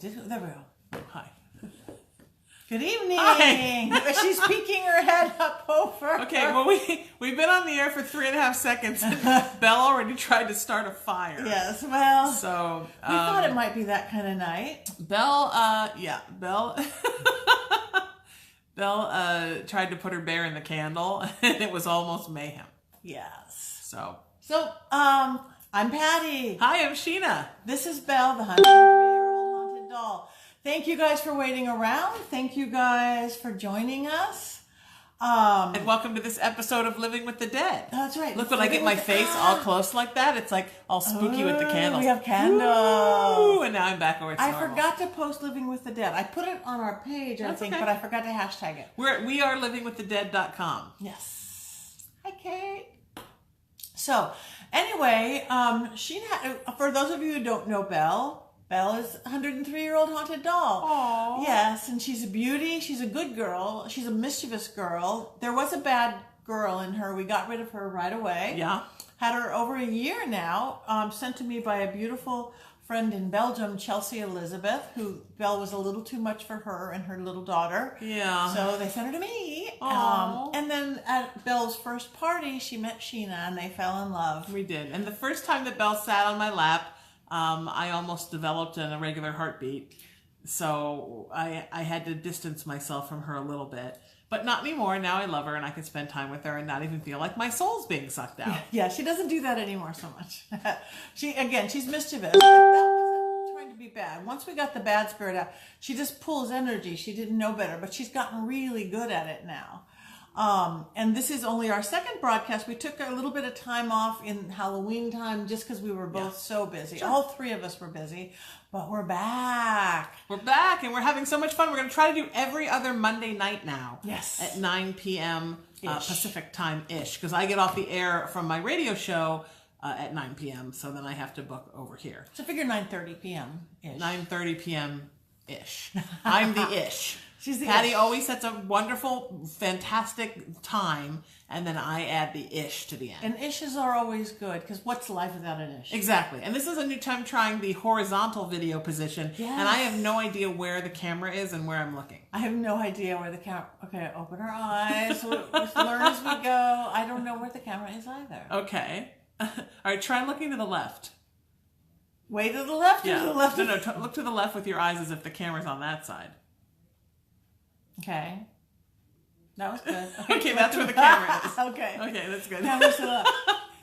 There we go. Hi. Good evening. Hi. She's peeking her head up over. Okay, well, we've been on the air for 3.5 seconds. And Belle already tried to start a fire. Yes, well, So we thought it might be that kind of night. Belle, Belle tried to put her bear in the candle, and it was almost mayhem. Yes. So, I'm Patti. hi, I'm Sheena. This is Belle, the 103-year-old haunted doll. Thank you guys for waiting around. Thank you guys for joining us. And welcome to this episode of Living with the Dead. That's right. Look, when I get my face all close like that, it's like all spooky with the candles. We have candles. Ooh, and now I'm back where it's I normal. forgot to post Living with the Dead. I put it on our page, I That's think, okay. but I forgot to hashtag it. We are livingwiththedead.com. Yes. Hi, Kate. So, anyway, Sheena, for those of you who don't know Belle is a 103-year-old haunted doll. Aww. Yes, and she's a beauty. She's a good girl. She's a mischievous girl. There was a bad girl in her. We got rid of her right away. Yeah. Had her over a year now, sent to me by a beautiful friend in Belgium, Chelsea Elizabeth, who Belle was a little too much for her and her little daughter. Yeah. So they sent her to me. Aww. And then at Belle's first party, she met Sheena and they fell in love. We did. And the first time that Belle sat on my lap, I almost developed an irregular heartbeat. So I had to distance myself from her a little bit. But not anymore. Now I love her and I can spend time with her and not even feel like my soul's being sucked out. Yeah, she doesn't do that anymore so much. She's mischievous. That wasn't trying to be bad. Once we got the bad spirit out, she just pulls energy. She didn't know better, but she's gotten really good at it now. And this is only our second broadcast. We took a little bit of time off in Halloween time just because we were both so busy. Sure. All three of us were busy, but we're back. We're back and we're having so much fun. We're going to try to do every other Monday night now. Yes. At 9 p.m. Pacific time-ish. Because I get off the air from my radio show at 9 p.m. So then I have to book over here. So figure 9:30 p.m.-ish. 9:30 p.m.-ish. I'm the ish. She's the Patti ish. always sets a wonderful, fantastic time, and then I add the ish to the end. And ishes are always good, because what's life without an ish? Exactly. And this is a new time trying the horizontal video position, Yes. and I have no idea where the camera is and where I'm looking. I have no idea where the camera... Okay, open our eyes. We'll learn as we go. I don't know where the camera is either. Okay. All right, try looking to the left. Way to the left or to the left? No, look to the left with your eyes as if the camera's on that side. Okay. That was good. Okay, that's where the camera is. Okay. Okay, that's good. Camera's to the left.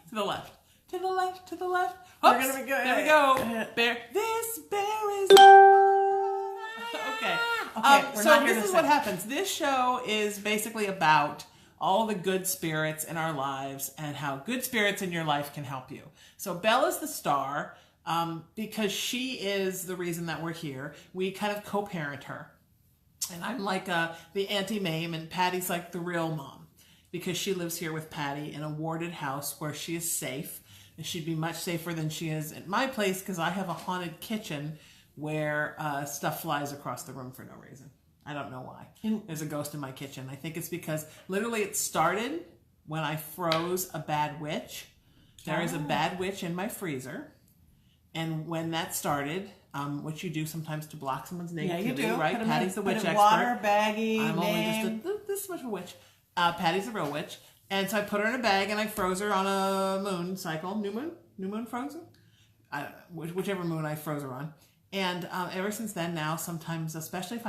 To the left. To the left. To the left. We're Oops, gonna be good. There we go. Bear. This bear is... Okay. We're So not here this to is sing. what happens. This show is basically about all the good spirits in our lives and how good spirits in your life can help you. So Belle is the star because she is the reason that we're here. We kind of co-parent her. And I'm like the Auntie Mame, and Patty's like the real mom because she lives here with Patti in a warded house where she is safe. And she'd be much safer than she is at my place because I have a haunted kitchen where stuff flies across the room for no reason. I don't know why. There's a ghost in my kitchen. I think it's because literally it started when I froze a bad witch. There is a bad witch in my freezer. And when that started... which you do sometimes to block someone's negativity, Yeah, you do. right? Put 'em Patty's the in, witch put in expert. water, baggie, I'm name. only just this much of a witch. Patty's the real witch. And so I put her in a bag and I froze her on a moon cycle. New moon frozen? I don't know, whichever moon I froze her on. And ever since then, now sometimes, especially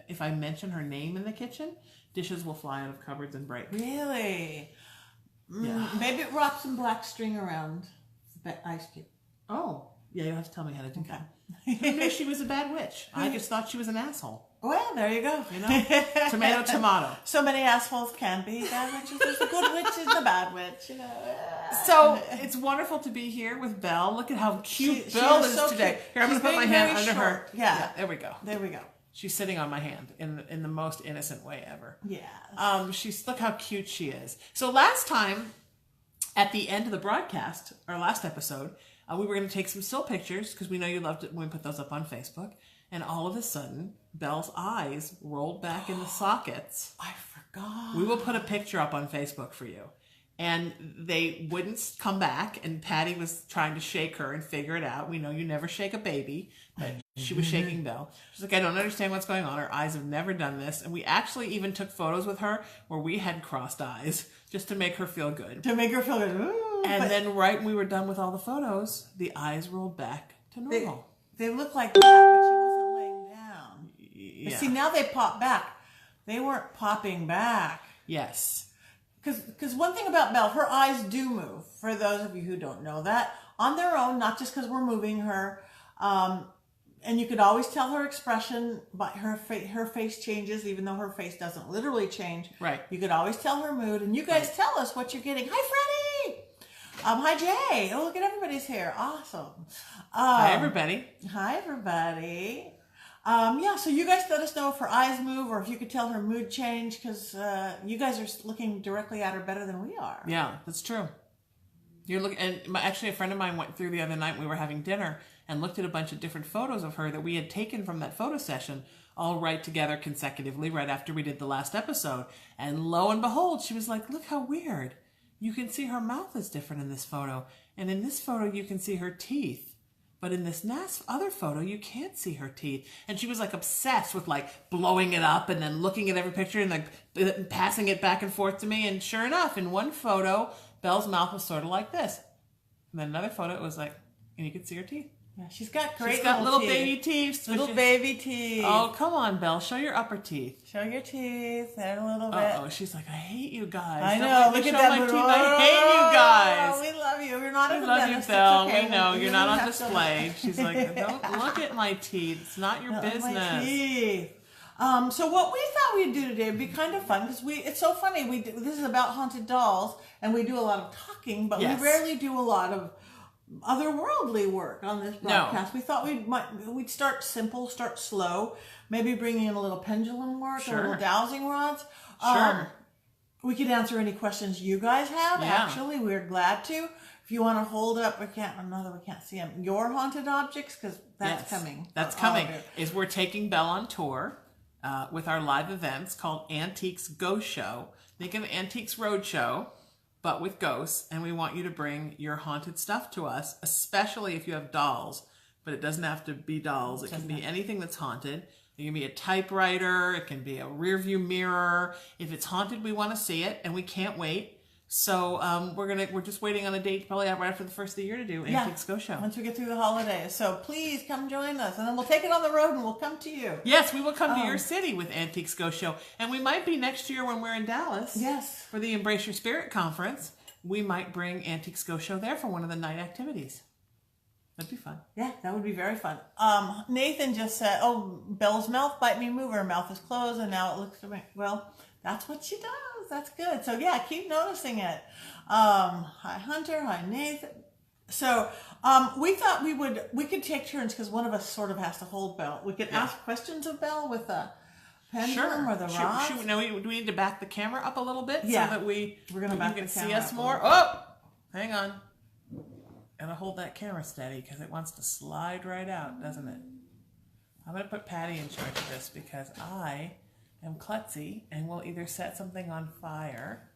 if I mention her name in the kitchen, dishes will fly out of cupboards and break. Really? Yeah. Maybe wrap some black string around the ice cube. Oh, yeah, you'll have to tell me how to do that. Who knew she was a bad witch? I just thought she was an asshole. Well, there you go. You know? Tomato, tomato. So many assholes can be bad witches. There's the good witch and the bad witch, you know. So it's wonderful to be here with Belle. Look at how cute She Belle is is so today. cute. Here, I'm going She's to put my being hand very under her. short. Yeah. There we go. There we go. She's sitting on my hand in the most innocent way ever. Yes. Look how cute she is. So last time, at the end of the broadcast, our last episode, we were going to take some still pictures because we know you loved it when we put those up on Facebook. And all of a sudden, Belle's eyes rolled back in the sockets. I forgot. We will put a picture up on Facebook for you. and they wouldn't come back, and Patti was trying to shake her and figure it out. We know you never shake a baby, but she was shaking Belle. She's like, I don't understand what's going on. Her eyes have never done this. And we actually even took photos with her where we had crossed eyes just to make her feel good. To make her feel good. Ooh, and then right when we were done with all the photos, the eyes rolled back to normal. They look like that, but she wasn't laying down. Yeah. But see, now they pop back. They weren't popping back. Yes. Because one thing about Belle, her eyes do move. For those of you who don't know that, on their own, not just because we're moving her. And you could always tell her expression by her face changes, even though her face doesn't literally change. Right. You could always tell her mood, and you guys tell us what you're getting. Hi, Freddie. Hi, Jay. Oh, look at everybody's hair. Awesome. Hi, everybody. Hi, everybody. Yeah, so you guys let us know if her eyes move or if you could tell her mood change, because you guys are looking directly at her better than we are. Yeah, that's true. You're looking, and actually, a friend of mine went through the other night. We were having dinner and looked at a bunch of different photos of her that we had taken from that photo session, all right together consecutively, right after we did the last episode. And lo and behold, she was like, "Look how weird! You can see her mouth is different in this photo, and in this photo you can see her teeth." But in this other photo, you can't see her teeth. And she was like obsessed with like blowing it up and then looking at every picture and like passing it back and forth to me. And sure enough, in one photo, Belle's mouth was sort of like this. And then another photo, it was like, and you could see her teeth. Yeah, she's got great little teeth. baby teeth. Little baby teeth. Oh, come on, Belle. Show your upper teeth. Show your teeth. There a little bit. Oh, she's like, I hate you guys. I Don't know. let me Look at show that. my teeth. I hate you guys. Oh, we love you. You're not We at the love you, dentist. Belle. Okay. We know. You're not on have to- display. She's like, don't look at my teeth. It's not your Not my business. teeth. So what we thought we'd do today would be kind of fun, because it's so funny. This is about haunted dolls, and we do a lot of talking, but Yes. we rarely do a lot of otherworldly work on this broadcast. We thought we'd start simple, start slow, maybe bring in a little pendulum work, Sure. a little dowsing rods. Sure. We could answer any questions you guys have. Yeah. Actually, we're glad to. If you want to hold up, we can't see them. Your haunted objects, because that's Yes, coming. That's All of coming. it. Is we're taking Belle on tour with our live events called Antiques Ghost Show. Think of Antiques Roadshow, but with ghosts, and we want you to bring your haunted stuff to us, especially if you have dolls. But it doesn't have to be dolls. It can be anything that's haunted. It can be a typewriter. It can be a rear view mirror. If it's haunted, we want to see it, and we can't wait. So we're just waiting on a date, probably right after the first of the year, to do Antiques Ghost Show. Once we get through the holidays. So please come join us, and then we'll take it on the road and we'll come to you. Yes, we will come to your city with Antiques Ghost Show. And we might be next year when we're in Dallas. Yes. For the Embrace Your Spirit conference. We might bring Antiques Ghost Show there for one of the night activities. That'd be fun. Yeah, that would be very fun. Nathan just said, "Oh, Belle's mouth bite me move. Her mouth is closed, and now it looks to me." Well, that's what she does. That's good. So yeah, keep noticing it. Hi Hunter. Hi Nathan. So we thought we could take turns, because one of us sort of has to hold Belle. We could ask questions of Belle with the pendulum or the rods. Do we need to back the camera up a little bit so that we're gonna back you can the see camera us up a more? little Oh, hang on. Gotta hold that camera steady because it wants to slide right out, doesn't it? I'm gonna put Patti in charge of this because I am klutzy and will either set something on fire,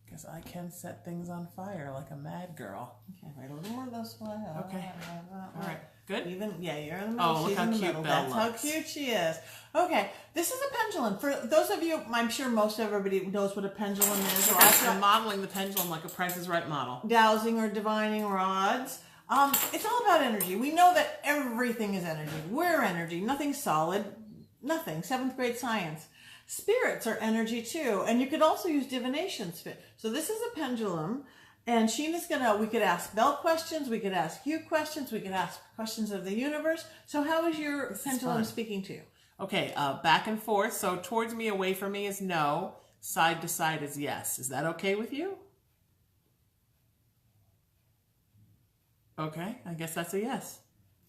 because I can set things on fire like a mad girl. Okay, right a little more this way. Okay. All right. Good? You're in the middle. Oh, look She's how in the cute middle. Belle That's looks. how cute she is. Okay, this is a pendulum. For those of you, I'm sure most everybody knows what a pendulum is. Or I'm modeling the pendulum like a Price is Right model. dowsing or divining rods. It's all about energy. We know that everything is energy. We're energy. Nothing's solid. Nothing. 7th grade science. Spirits are energy too. And you could also use divination. So this is a pendulum. And Sheena's we could ask Belle questions. We could ask you questions. We could ask questions of the universe. So how is your pendulum speaking to you? Okay, back and forth. So towards me, away from me is no. Side to side is yes. Is that okay with you? Okay, I guess that's a yes.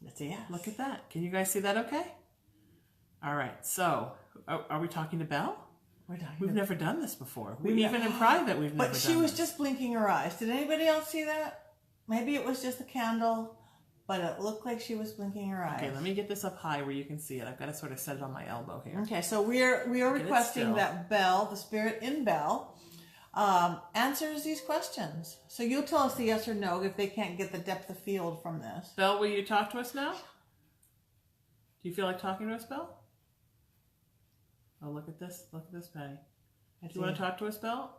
That's a yes. Look at that. Can you guys see that okay? All right, so are we talking to Belle? We've never done this before. Even in private, we've never done But this. she was just blinking her eyes. Did anybody else see that? Maybe it was just a candle, but it looked like she was blinking her eyes. Okay, let me get this up high where you can see it. I've got to sort of set it on my elbow here. Okay, so we are requesting that Belle, the spirit in Belle, answers these questions. So you'll tell us the yes or no if they can't get the depth of field from this. Belle, will you talk to us now? Do you feel like talking to us, Belle? Oh, look at this. Look at this, Patty. Do you want to talk to us, Belle?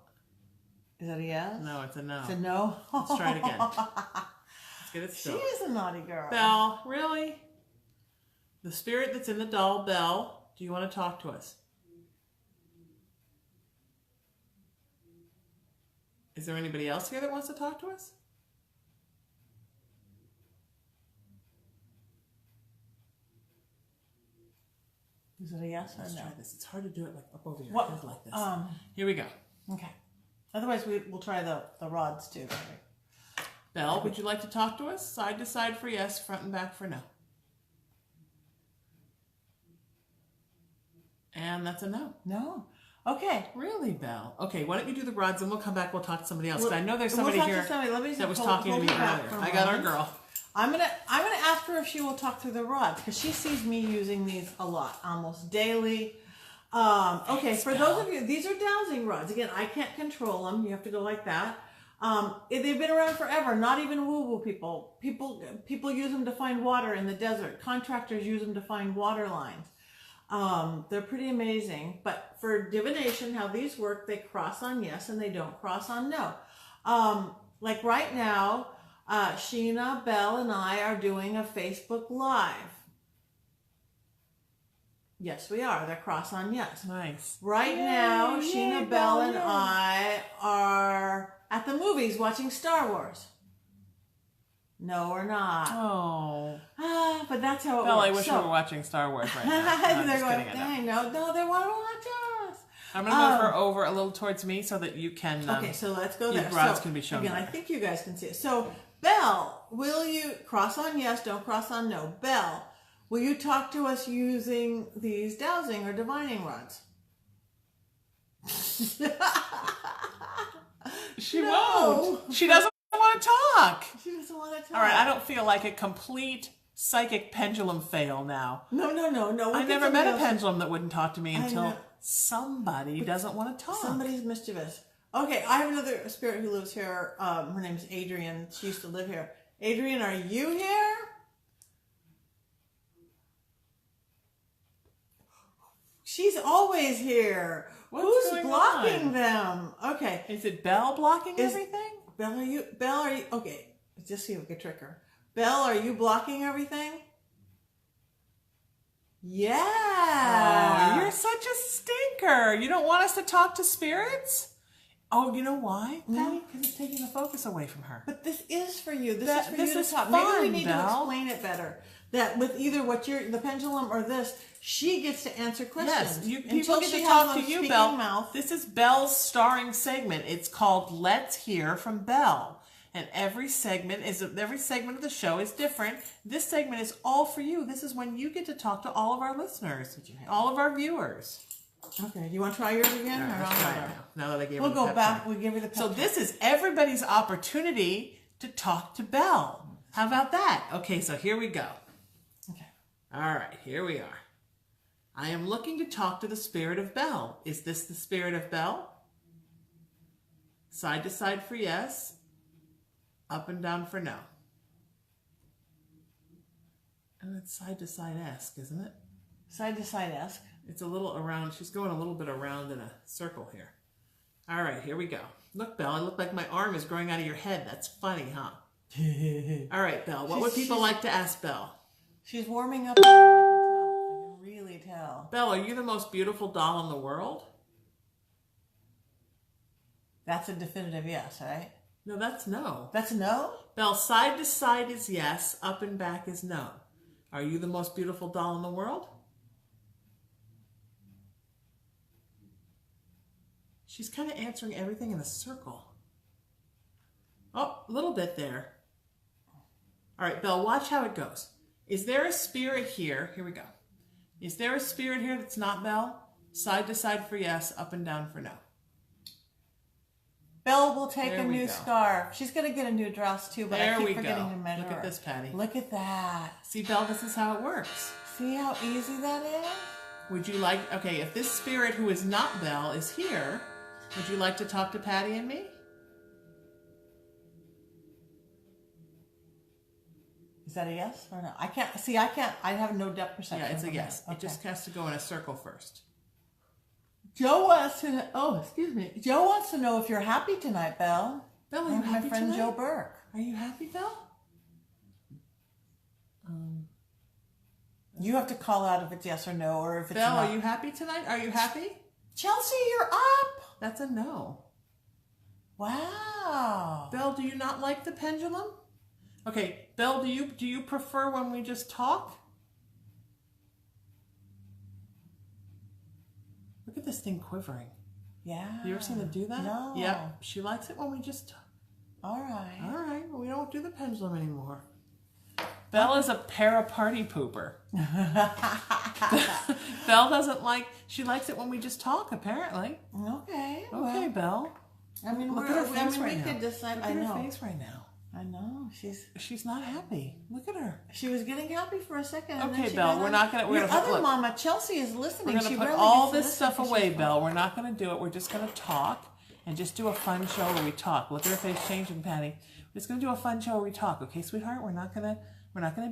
Is that a yes? No, it's a no. It's a no? Let's try it again. Let's get it still. She is a naughty girl. Belle, really? The spirit that's in the doll, Belle, do you want to talk to us? Is there anybody else here that wants to talk to us? Is it a yes or Let's no? try this. It's hard to do it like up over your What? head like this. Here we go. Okay. Otherwise, we'll try the rods too. Belle, would you like to talk to us? Side to side for yes, front and back for no. And that's a no. No. Okay. Really, Belle? Okay, why don't you do the rods and we'll come back, we'll talk to somebody else. Well, I know there's somebody here that was talking to me earlier. I got our girl. I'm gonna ask her if she will talk through the rods because she sees me using these a lot, almost daily. Okay, for those of you, these are dowsing rods. Again, I can't control them. You have to go like that. They've been around forever. Not even woo-woo people. People use them to find water in the desert. Contractors use them to find water lines. They're pretty amazing. But for divination, how these work, they cross on yes and they don't cross on no. Like right now, Sheena, Belle, and I are doing a Facebook Live. Yes, we are. They're cross on yes. Nice. Right now, Sheena, Belle, and I are at the movies watching Star Wars. No, we're not. Oh. But that's how it Belle, works. I wish we were watching Star Wars right now. No, they're going, dang, no, they want to watch us. I'm going to move her over a little towards me so that you can... okay, so let's go there. Rods can be shown again, better. I think you guys can see it. So, Belle, will you cross on yes, don't cross on no. Belle, will you talk to us using these dowsing or divining rods? She won't. She doesn't want to talk. She doesn't want to talk. All right, I don't feel like a complete psychic pendulum fail now. No. I never met a pendulum that wouldn't talk to me until somebody doesn't want to talk. Somebody's mischievous. Okay, I have another spirit who lives here. Her name's Adrian. She used to live here. Adrian, are you here? She's always here. Who's blocking them? Okay. Is it Belle blocking everything? Belle, are you, okay, just see if we can trick her. Belle, are you blocking everything? Yeah. Oh, you're such a stinker. You don't want us to talk to spirits? Oh, you know why, Patty? Because it's taking the focus away from her. But this is for you. This is for you to talk. Fun, maybe we need Belle. to explain it better. That with either the pendulum or this, she gets to answer questions. Yes, people get to talk to you, Belle. Mouth. This is Belle's starring segment. It's called Let's Hear from Belle. And every segment of the show is different. This segment is all for you. This is when you get to talk to all of our listeners, all of our viewers. Okay, you want to try yours again? Right, let's try it now that I gave her We'll the go pep back. talk. We'll give her the pep So talk. this is everybody's opportunity to talk to Belle. How about that? Okay, so here we go. Okay. All right, here we are. I am looking to talk to the spirit of Belle. Is this the spirit of Belle? Side to side for yes. Up and down for no. And it's side to side-esque, isn't it? Side to side-esque. It's a little around. She's going a little bit around in a circle here. All right, here we go. Look, Belle, I look like my arm is growing out of your head. That's funny, huh? All right, Belle, what would people like to ask Belle? She's warming up. I can really tell. Belle, are you the most beautiful doll in the world? That's a definitive yes, right? No, that's no. That's no? Belle, side to side is yes, up and back is no. Are you the most beautiful doll in the world? She's kind of answering everything in a circle. Oh, a little bit there. All right, Belle, watch how it goes. Is there a spirit here? Here we go. Is there a spirit here that's not Belle? Side to side for yes, up and down for no. Belle will take There a we new go. scarf. She's going to get a new dress too, but There I we keep forgetting go. to measure Look at her. this, Patty. Look at that. See, Belle, this is how it works. See how easy that is? Would you like, okay, if this spirit who is not Belle is here, Would you like to talk to Patti and me? Is that a yes or no? I can't see. I can't. I have no depth perception. Yeah, it's a yes. Okay. It just has to go in a circle first. Joe wants to. Oh, excuse me. Joe wants to know if you're happy tonight, Belle. Belle, are you happy my friend tonight? Joe Burke. Are you happy, Belle? You have to call out if it's yes or no, or if it's Belle, not. are you happy tonight? Are you happy? Chelsea, you're up. That's a no. Wow. Belle, do you not like the pendulum? Okay, Belle, do you prefer when we just talk? Look at this thing quivering. Yeah. You ever seen her do that? No. Yep. She likes it when we just talk. All right. All right. Well, we don't do the pendulum anymore. Belle is a para-party pooper. Belle doesn't like, she likes it when we just talk, apparently. Okay. Okay, Belle. I mean, Look at her face right now. We could decide. Look I at know. her face right now. I know. She's not happy. Look at her. She was getting happy for a second. And Okay, then she Belle, got we're not gonna. Your other look, mama, Chelsea, is listening. we're gonna She put really all gets to this stuff listen 'cause away, she's Belle. We're not gonna do it. We're just gonna talk and just do a fun show where we talk. Look at her face changing, Patti. We're just gonna do a fun show where we talk, okay, sweetheart? We're not gonna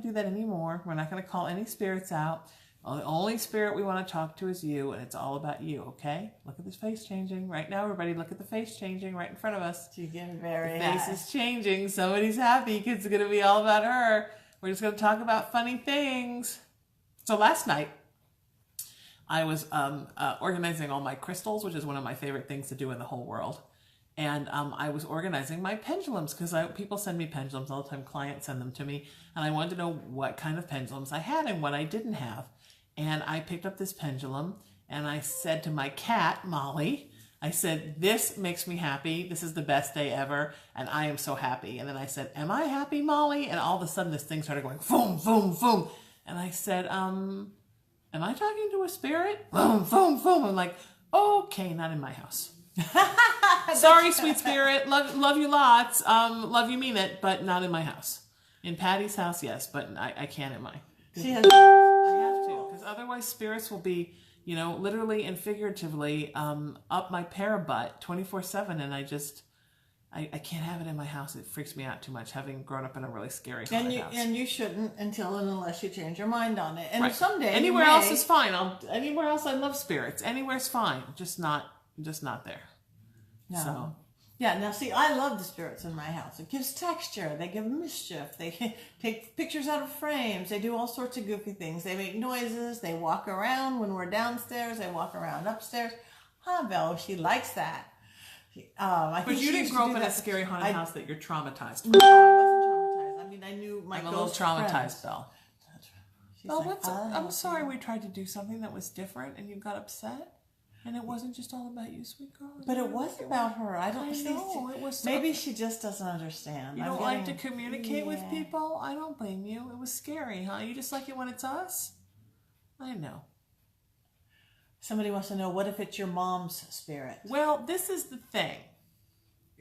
do that anymore. We're not gonna call any spirits out. The only spirit we want to talk to is you, and it's all about you, okay? Look at this face changing right now, everybody. Look at the face changing right in front of us. She's getting very The face is changing. Somebody's happy because it's going to be all about her. We're just going to talk about funny things. So last night, I was organizing all my crystals, which is one of my favorite things to do in the whole world. And I was organizing my pendulums because people send me pendulums all the time. Clients send them to me. And I wanted to know what kind of pendulums I had and what I didn't have. And I picked up this pendulum and I said to my cat, Molly, I said, this makes me happy. This is the best day ever. And I am so happy. And then I said, am I happy, Molly? And all of a sudden this thing started going, boom, boom, boom. And I said, am I talking to a spirit? Boom, boom, boom. I'm like, okay, not in my house. Sorry, sweet spirit. Love you lots. Love you, mean it, but not in my house. In Patti's house, yes, but I can't in mine. She has. I have to, because otherwise spirits will be, literally and figuratively up my para-butt 24/7, and I can't have it in my house. It freaks me out too much, having grown up in a really scary haunted house. And you shouldn't until and unless you change your mind on it. And Right. someday Anywhere else is fine. Anywhere else I love spirits. Anywhere's fine. Just not there. No. So. Yeah, now see, I love the spirits in my house. It gives texture. They give mischief. They take pictures out of frames. They do all sorts of goofy things. They make noises. They walk around when we're downstairs. They walk around upstairs. Huh, Belle, she likes that. But you didn't grow up in a scary haunted house that you're traumatized from. No, I wasn't traumatized. I mean, I knew my I'm a little ghost traumatized, friends. Belle. She's Belle, like, I'm sorry we tried to do something that was different and you got upset. And it wasn't just all about you, sweet girl. But it was about her. I don't know. It was maybe she just doesn't understand. You don't like to communicate with people? I don't blame you. It was scary, huh? You just like it when it's us? I know. Somebody wants to know, what if it's your mom's spirit? Well, this is the thing.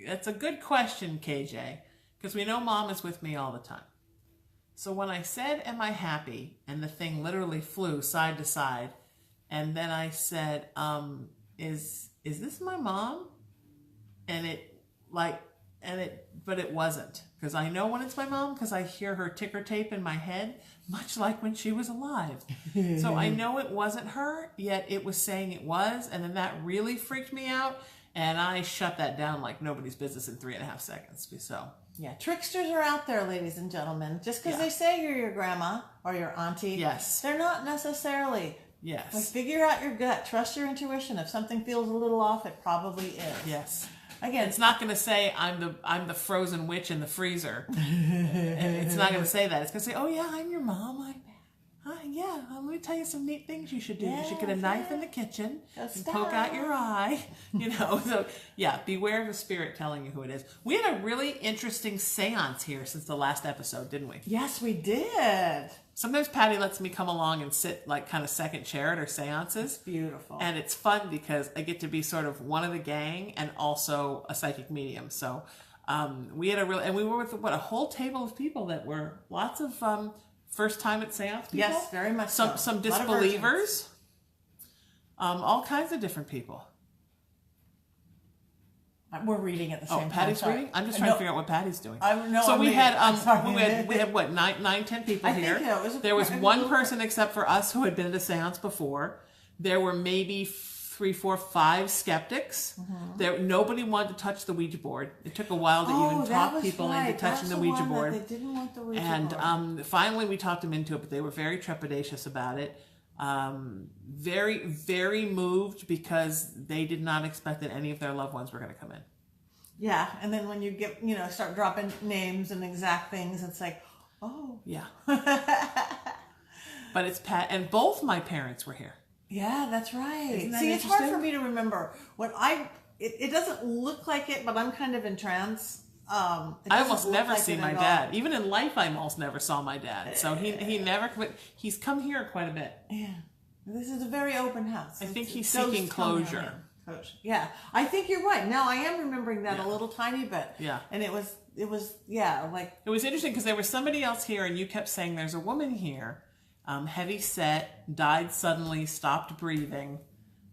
That's a good question, KJ, because we know Mom is with me all the time. So when I said, am I happy? And the thing literally flew side to side. And then I said, is this my mom? But it wasn't. Because I know when it's my mom, because I hear her ticker tape in my head, much like when she was alive. So I know it wasn't her, yet it was saying it was. And then that really freaked me out. And I shut that down like nobody's business in 3.5 seconds. So yeah, tricksters are out there, ladies and gentlemen. Just because they say you're your grandma or your auntie, yes, they're not necessarily. Yes. Like, figure out your gut. Trust your intuition. If something feels a little off, it probably is. Yes. Again, it's not going to say I'm the frozen witch in the freezer. It's not going to say that. It's going to say, oh yeah, I'm your mom. Yeah, let me tell you some neat things you should do. You should get a knife in the kitchen and poke out your eye. So yeah, beware of the spirit telling you who it is. We had a really interesting seance here since the last episode, didn't we? Yes, we did. Sometimes Patti lets me come along and sit like kind of second chair at her seances. Beautiful. And it's fun because I get to be sort of one of the gang and also a psychic medium. So we had and we were with a whole table of people that were lots of first time at seance people. Yes, very much so. Some disbelievers. All kinds of different people. We're reading at the same time. Patty's sorry. reading? I'm just trying to figure out what Patty's doing. So we had what, 10 people here. There was one person except for us who had been at a seance before. There were maybe 3, 4, 5 skeptics. Nobody wanted to touch the Ouija board. It took a while to even talk people into touching the Ouija board. They didn't want the Ouija board. And finally we talked them into it, but they were very trepidatious about it. Very, very moved because they did not expect that any of their loved ones were going to come in. Yeah, and then when you get, start dropping names and exact things, it's like, oh. Yeah. But it's Pat, and both my parents were here. Yeah, that's right. Isn't that See, it's hard for me to remember. When it doesn't look like it, but I'm kind of in trance. I almost never see my dad. Even in life, I almost never saw my dad. So he never. He's come here quite a bit. Yeah, this is a very open house. I think he's seeking closure. Yeah, I think you're right. Now I am remembering that a little tiny bit. Yeah, and it was like it was interesting because there was somebody else here, and you kept saying there's a woman here, heavy set, died suddenly, stopped breathing.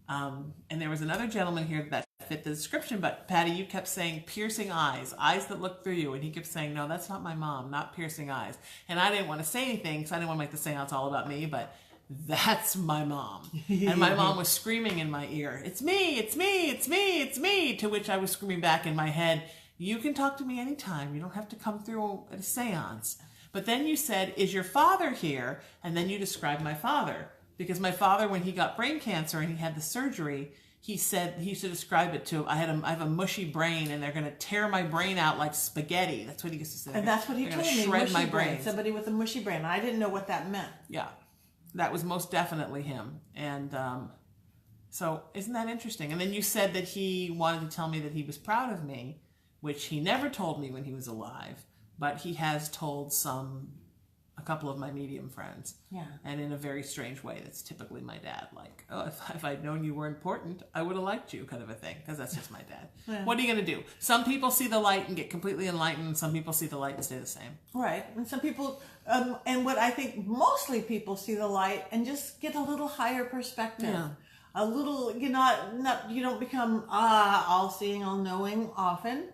And there was another gentleman here that fit the description, but Patti, you kept saying piercing eyes that look through you, and he kept saying, no, that's not my mom, not piercing eyes. And I didn't want to say anything because I didn't want to make the seance all about me, but that's my mom. And my mom was screaming in my ear, it's me, it's me, it's me, it's me, to which I was screaming back in my head, you can talk to me anytime, you don't have to come through a seance. But then you said, is your father here? And then you described my father. Because my father, when he got brain cancer and he had the surgery, he said, he used to describe it to, I have a mushy brain and they're going to tear my brain out like spaghetti. That's what he used to say. And that's what he told me, shred mushy my brain. Somebody with a mushy brain. I didn't know what that meant. Yeah, that was most definitely him. And so isn't that interesting? And then you said that he wanted to tell me that he was proud of me, which he never told me when he was alive, but he has told a couple of my medium friends. Yeah. And in a very strange way, that's typically my dad. Like, oh, if I'd known you were important, I would have liked you, kind of a thing. Because that's just my dad. Yeah. What are you going to do? Some people see the light and get completely enlightened. Some people see the light and stay the same. Right. And some people, and what I think mostly people see the light and just get a little higher perspective. Yeah. A little, you don't become all-seeing, all-knowing often.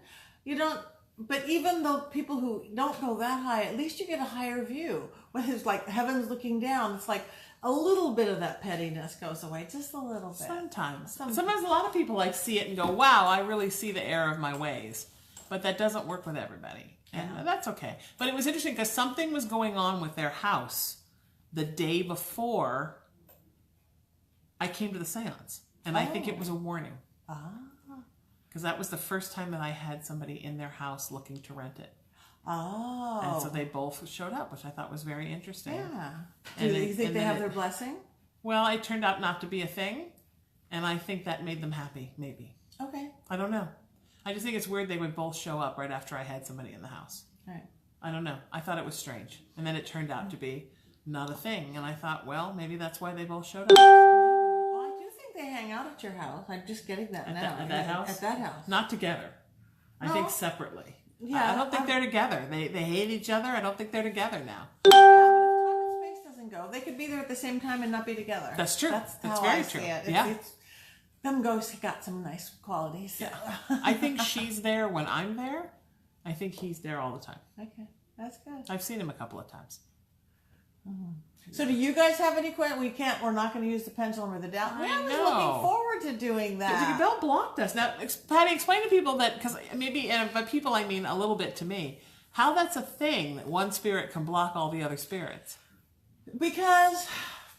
You don't. But even though people who don't go that high, at least you get a higher view. When it's like heaven's looking down, it's like a little bit of that pettiness goes away, just a little bit. Sometimes a lot of people see it and go, wow, I really see the error of my ways. But that doesn't work with everybody. And that's okay. But it was interesting because something was going on with their house the day before I came to the seance. And I think it was a warning. Because that was the first time that I had somebody in their house looking to rent it. Oh. And so they both showed up, which I thought was very interesting. Yeah. Do you think they have their blessing? Well, it turned out not to be a thing. And I think that made them happy, maybe. Okay. I don't know. I just think it's weird they would both show up right after I had somebody in the house. Right. I don't know. I thought it was strange. And then it turned out to be not a thing. And I thought, well, maybe that's why they both showed up. They hang out at your house. I'm just getting that now. At that house? At that house. Not together. I think separately. Yeah. I don't think they're together. They hate each other. I don't think they're together now. Yeah, but if time and space doesn't go, they could be there at the same time and not be together. That's true. That's how very I true. See it. Yeah. Them ghosts got some nice qualities. Yeah. I think she's there when I'm there. I think he's there all the time. Okay. That's good. I've seen him a couple of times. Mm-hmm. So do you guys have any questions? We're not going to use the pendulum or the down. I was looking forward to doing that. Belle blocked us. Now, Patti, explain to people that, because maybe, and by people I mean a little bit to me, how that's a thing that one spirit can block all the other spirits. Because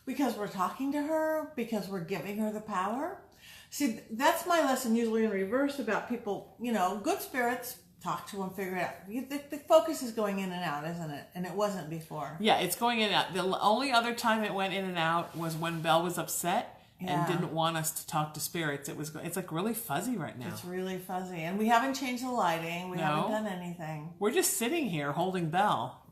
we're talking to her, because we're giving her the power. See, that's my lesson usually in reverse about people, good spirits. Talk to them, figure it out. The focus is going in and out, isn't it? And it wasn't before. Yeah, it's going in and out. The only other time it went in and out was when Belle was upset and didn't want us to talk to spirits. It's like really fuzzy right now. It's really fuzzy. And we haven't changed the lighting. We haven't done anything. We're just sitting here holding Belle.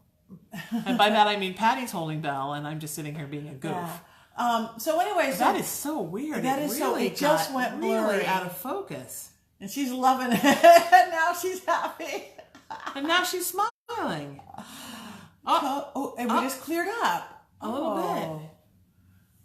And by that I mean Patti's holding Belle and I'm just sitting here being a goof. Yeah. So anyway, that is so weird. That is so. It just went blurry, really out of focus. And she's loving it. Now she's happy. And now she's smiling. And we just cleared up. A little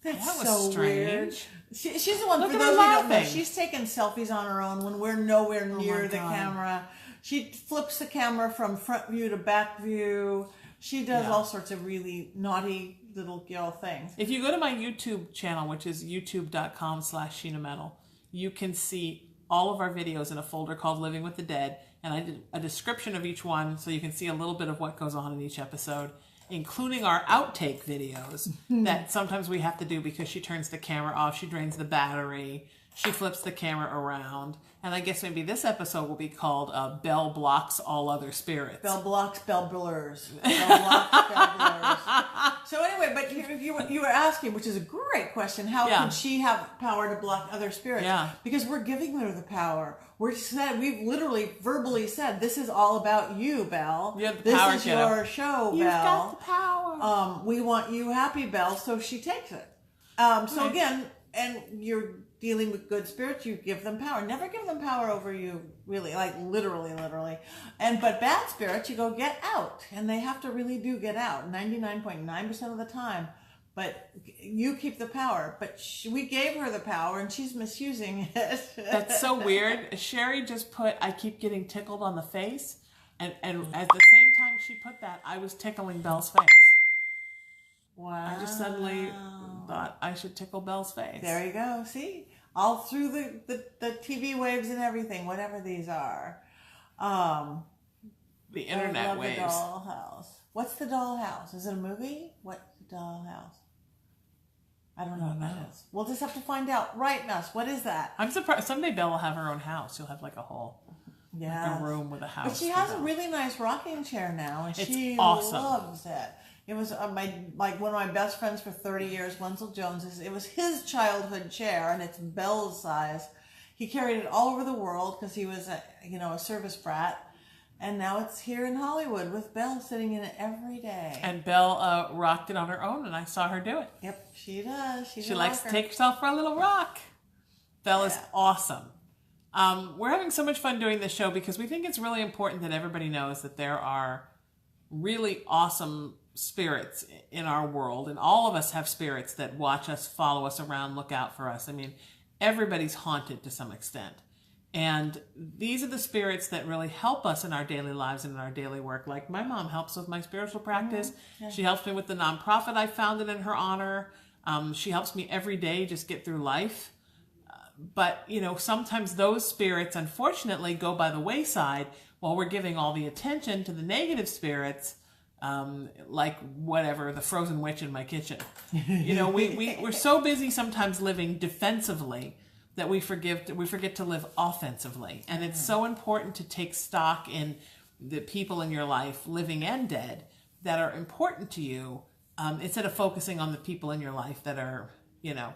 bit. That was so strange. Weird. She's the one, Look for at her those who don't know, laughing. she's taking selfies on her own when we're nowhere near my the God. camera. She flips the camera from front view to back view. She does all sorts of really naughty little girl things. If you go to my YouTube channel, which is youtube.com/Sheena Metal, you can see all of our videos in a folder called Living with the Dead. And I did a description of each one so you can see a little bit of what goes on in each episode, including our outtake videos that sometimes we have to do because she turns the camera off, she drains the battery, she flips the camera around. And I guess maybe this episode will be called Belle Blocks All Other Spirits. Belle blocks, Belle blurs. Belle blocks, Belle blurs. So anyway, but you were asking, which is a great question, how could she have power to block other spirits? Yeah. Because we're giving her the power. We've literally verbally said, this is all about you, Belle. You have the power, this is your show, You've Belle. got the power. We want you happy, Belle, so she takes it. So again, and you're dealing with good spirits, you give them power. Never give them power over you, really, like literally. But bad spirits, you go get out, and they have to really do get out 99.9% of the time. But you keep the power. But we gave her the power, and she's misusing it. That's so weird. Sherry just put, I keep getting tickled on the face. And at the same time she put that, I was tickling Belle's face. Wow. I just suddenly thought I should tickle Belle's face. There you go. See? All through the TV waves and everything, whatever these are. The internet waves. The dollhouse. What's the dollhouse? Is it a movie? What's the dollhouse? I don't know what that is. We'll just have to find out. Right, Nuss. What is that? I'm surprised. Someday Belle will have her own house. She'll have like a whole like a room with a house. But she has a really nice rocking chair now, and she awesome. loves it. It was one of my best friends for 30 years, Wenzel Jones. It was his childhood chair, and it's Belle's size. He carried it all over the world because he was a service brat. And now it's here in Hollywood with Belle sitting in it every day. And Belle rocked it on her own, and I saw her do it. Yep, she does. She likes to take herself for a little rock. Belle is awesome. We're having so much fun doing this show because we think it's really important that everybody knows that there are really awesome spirits in our world. And all of us have spirits that watch us, follow us around, look out for us. I mean, everybody's haunted to some extent. And these are the spirits that really help us in our daily lives and in our daily work. Like my mom helps with my spiritual practice. Yeah. She helps me with the nonprofit I founded in her honor. She helps me every day just get through life. But, sometimes those spirits, unfortunately, go by the wayside while we're giving all the attention to the negative spirits, like whatever, the frozen witch in my kitchen. We're so busy sometimes living defensively that we forget to live offensively. And it's so important to take stock in the people in your life, living and dead, that are important to you, instead of focusing on the people in your life that are,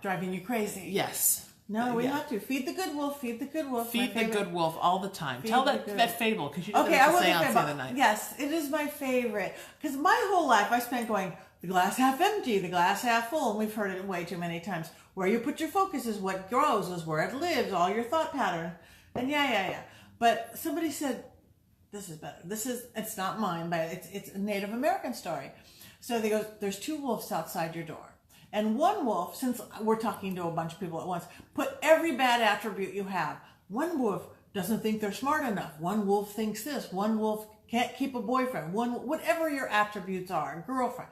driving you crazy. Yes. No, we have to. Feed the good wolf, feed the good wolf. Feed the good wolf all the time. Tell that fable, because you did it at at the the Seance the other night. Yes, it is my favorite. Because my whole life I spent going, the glass half empty, the glass half full. And we've heard it way too many times. Where you put your focus is what grows, is where it lives, all your thought pattern. And yeah. But somebody said, this is better. It's not mine, but it's a Native American story. So they go, there's two wolves outside your door. And one wolf, since we're talking to a bunch of people at once, put every bad attribute you have. One wolf doesn't think they're smart enough. One wolf thinks this. One wolf can't keep a boyfriend. Whatever your attributes are, girlfriend,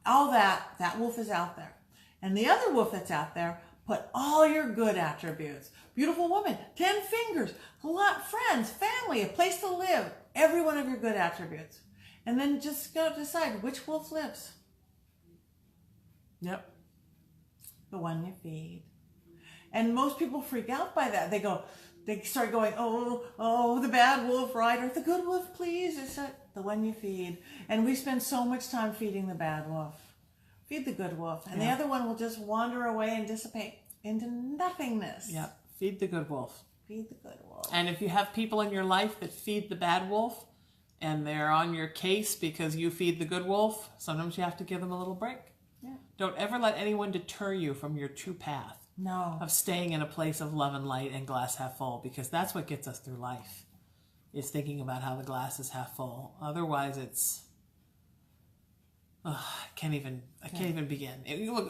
all that wolf is out there. And the other wolf that's out there, put all your good attributes. Beautiful woman, 10 fingers, a lot, friends, family, a place to live, every one of your good attributes. And then just go decide which wolf lives. Yep. The one you feed. And most people freak out by that. They start going, oh, the bad wolf, right? Or the good wolf, please. It's the one you feed. And we spend so much time feeding the bad wolf. Feed the good wolf. And the other one will just wander away and dissipate into nothingness. Yeah. Feed the good wolf. Feed the good wolf. And if you have people in your life that feed the bad wolf and they're on your case because you feed the good wolf, sometimes you have to give them a little break. Yeah. Don't ever let anyone deter you from your true path. No. Of staying in a place of love and light and glass half full, because that's what gets us through life, is thinking about how the glass is half full. Otherwise, it's... I can't even begin.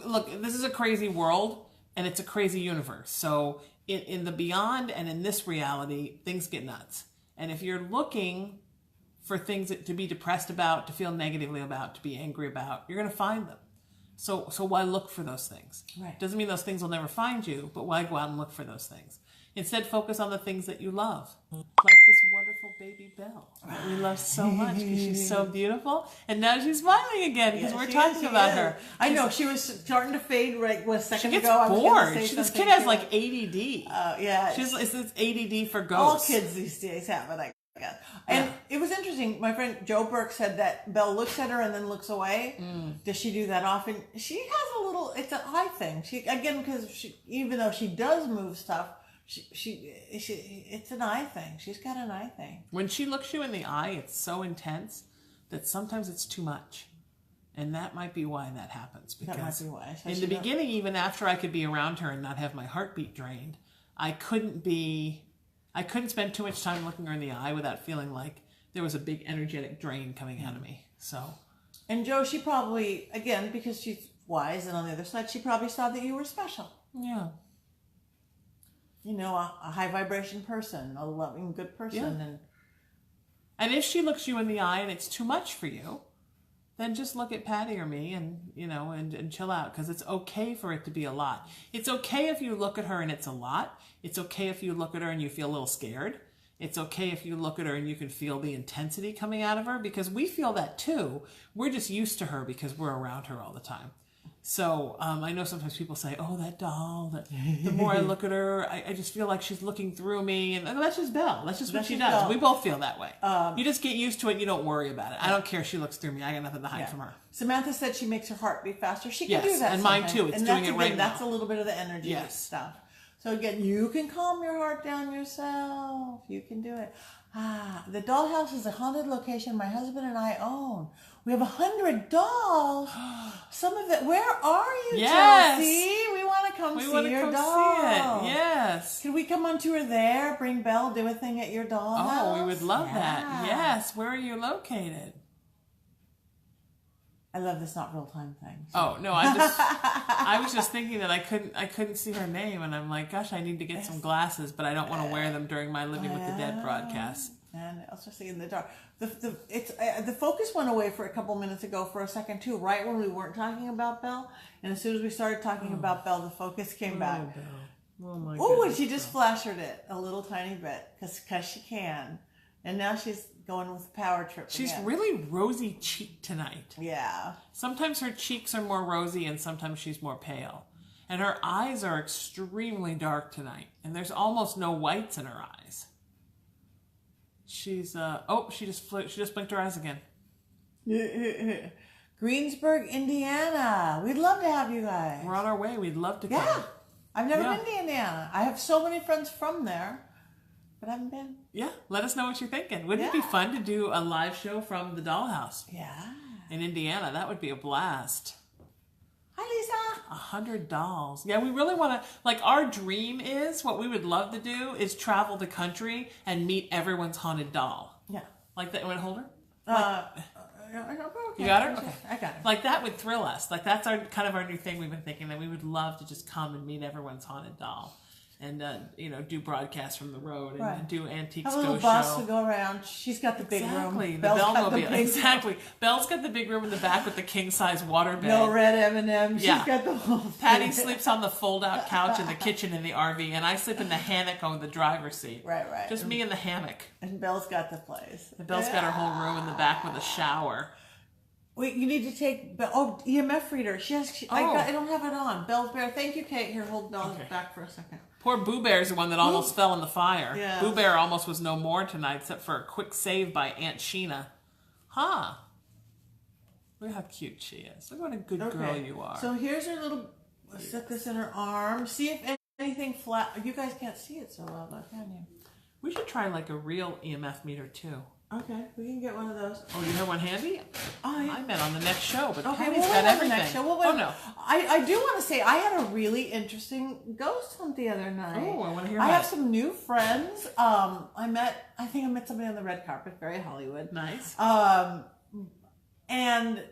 Look, this is a crazy world, and it's a crazy universe. So in the beyond and in this reality, things get nuts. And if you're looking for things to be depressed about, to feel negatively about, to be angry about, you're going to find them. So why look for those things? Right. Doesn't mean those things will never find you, but why go out and look for those things? Instead, focus on the things that you love. Like this wonderful baby Belle that we love so much because she's so beautiful. And now she's smiling again because we're talking about her. I know, she was starting to fade right a second She gets ago. bored. This kid has like ADD. Yeah. It's ADD for ghosts. All kids these days have it, I guess. And it was interesting. My friend Joe Burke said that Belle looks at her and then looks away. Does she do that often? She has a little, it's an eye thing. Because even though she does move stuff, it's an eye thing. She's got an eye thing. When she looks you in the eye, it's so intense that sometimes it's too much. And that might be why that happens. Because that might be why. So in the beginning, even after I could be around her and not have my heartbeat drained, I couldn't spend too much time looking her in the eye without feeling like there was a big energetic drain coming out of me. So, and Joe, she probably, again, because she's wise and on the other side, she probably saw that you were special. Yeah. You know, a high vibration person, a loving, good person. Yeah. And if she looks you in the eye and it's too much for you, then just look at Patti or me and, and chill out, because it's okay for it to be a lot. It's okay if you look at her and it's a lot. It's okay if you look at her and you feel a little scared. It's okay if you look at her and you can feel the intensity coming out of her, because we feel that too. We're just used to her because we're around her all the time. So I know sometimes people say, oh, that doll, the more I look at her, I just feel like she's looking through me. And that's just Belle. That's just what she does. Belle. We both feel that way. You just get used to it. You don't worry about it. I don't care if she looks through me. I got nothing to hide from her. Samantha said she makes her heart beat faster. She can do that and sometimes. mine too. It's doing it right now. That's a little bit of the energy stuff. So again, you can calm your heart down yourself. You can do it. The dollhouse is a haunted location my husband and I own. We have 100 dolls. Some of it. Where are you, Chelsea? We want to come see your doll. See it. Yes. Can we come on tour there? Bring Belle, do a thing at your dollhouse? Oh, we would love that. Yes. Where are you located? I love this not real time thing. So. Oh no, I was just thinking that I couldn't see her name, and I'm like, gosh, I need to get some glasses, but I don't want to wear them during my Living with the Dead broadcast. And especially in the dark, the focus went away for a couple minutes ago for a second too, right when we weren't talking about Belle, and as soon as we started talking about Belle, the focus came back. Oh my! Oh, and she just flashed it a little tiny bit because she can, and now she's going with the power trip. She's again. really rosy cheeked tonight. Yeah. Sometimes her cheeks are more rosy, and sometimes she's more pale, and her eyes are extremely dark tonight, and there's almost no whites in her eyes. She's she just blinked her eyes again. Greensburg, Indiana. We'd love to have you guys. We're on our way. We'd love to come. Yeah. I've never been to Indiana. I have so many friends from there, but I haven't been. Yeah. Let us know what you're thinking. Wouldn't it be fun to do a live show from the dollhouse? Yeah. In Indiana. That would be a blast. Hi, Lisa. 100 dolls. Yeah, we really want to, like, our dream is, what we would love to do is travel the country and meet everyone's haunted doll. Yeah. Like that. You want to hold her? Okay. You got her? Okay. I got her. Like, that would thrill us. Like, that's our new thing we've been thinking, that we would love to just come and meet everyone's haunted doll. And, do broadcasts from the road and do Antiques Go Show. A little bus to go around. She's got the big room. The Belle-mobile. Exactly. Belle's got the big room in the back with the king-size water bed. No red M&M's. She's got the whole thing. Patty sleeps on the fold-out couch in the kitchen in the RV, and I sleep in the hammock on the driver's seat. Right. Just me in the hammock. And Belle's got the place. And Belle's got her whole room in the back with a shower. Wait, you need to take EMF reader. I don't have it on. Belle's Bear. Thank you, Kate. Here, hold Belle's back for a second. Poor Boo Bear's the one that almost fell in the fire. Yeah. Boo Bear almost was no more tonight, except for a quick save by Aunt Sheena. Huh. Look how cute she is. Look what a good girl you are. So here's her little, let's set this in her arm. See if anything flat, you guys can't see it so well though, can you? We should try like a real EMF meter too. Okay, we can get one of those. Oh, you have one handy? Oh, yeah. I meant on the next show, but okay, Patty's got everything. The next show. Oh, no. I do want to say I had a really interesting ghost hunt the other night. Oh, I want to hear I about have some new friends. I think I met somebody on the red carpet, very Hollywood. Nice. And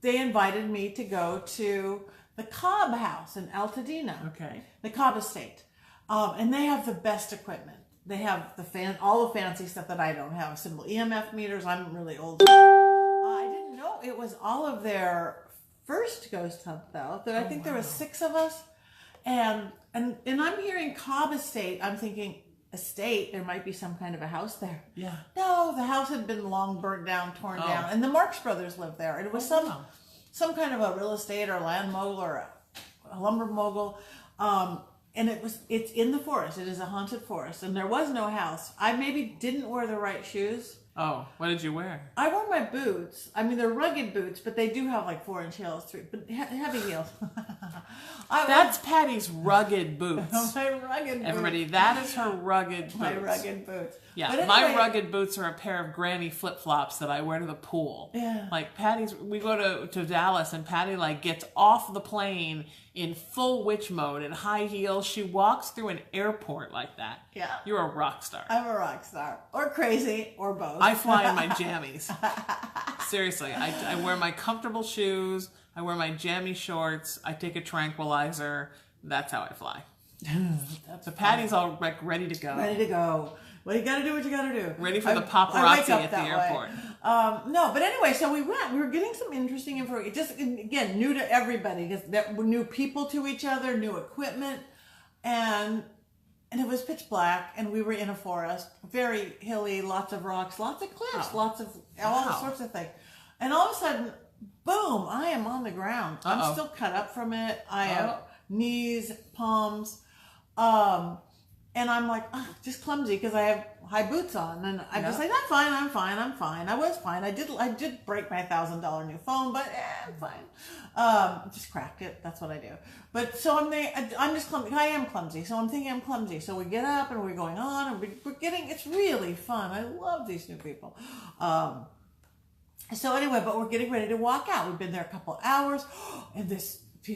they invited me to go to the Cobb House in Altadena. Okay. The Cobb Estate. And they have the best equipment. They have all the fancy stuff that I don't have. Simple EMF meters. I'm really old. I didn't know it was all of their first ghost hunt though. I think there were 6 of us. And I'm hearing Cobb Estate. I'm thinking estate, there might be some kind of a house there. Yeah. No, the house had been long burnt down, torn down. And the Marx brothers lived there. And it was some kind of a real estate or land mogul or a lumber mogul. And it's in the forest. It is a haunted forest. And there was no house. I maybe didn't wear the right shoes. Oh, what did you wear? I wore my boots. I mean, they're rugged boots, but they do have like 4-inch heels, but heavy heels. That's Patty's rugged boots. My rugged boots. Everybody, that is her rugged boots. My rugged boots. Yeah, but anyway, my rugged boots are a pair of granny flip-flops that I wear to the pool. Yeah. Like Patty's, we go to Dallas and Patty like gets off the plane in full witch mode in high heels. She walks through an airport like that. Yeah. You're a rock star. I'm a rock star. Or crazy, or both. I fly in my jammies. Seriously, I wear my comfortable shoes. I wear my jammy shorts. I take a tranquilizer. That's how I fly. So Patty's all like ready to go. Ready to go. Well, you got to do what you got to do. Ready for the paparazzi at the airport. No, but anyway, so we went. We were getting some interesting information. Just, again, new to everybody. Because new people to each other, new equipment. And it was pitch black. And we were in a forest. Very hilly, lots of rocks, lots of cliffs, lots of all sorts of things. And all of a sudden, boom, I am on the ground. I'm still cut up from it. I have knees, palms. And I'm like, just clumsy because I have high boots on. And I'm just like, I'm fine. I was fine. I did break my $1,000 new phone, but I'm fine. Just cracked it. That's what I do. But so I'm just clumsy. I am clumsy. So I'm thinking I'm clumsy. So we get up and we're going on and it's really fun. I love these new people. So anyway, but we're getting ready to walk out. We've been there a couple hours and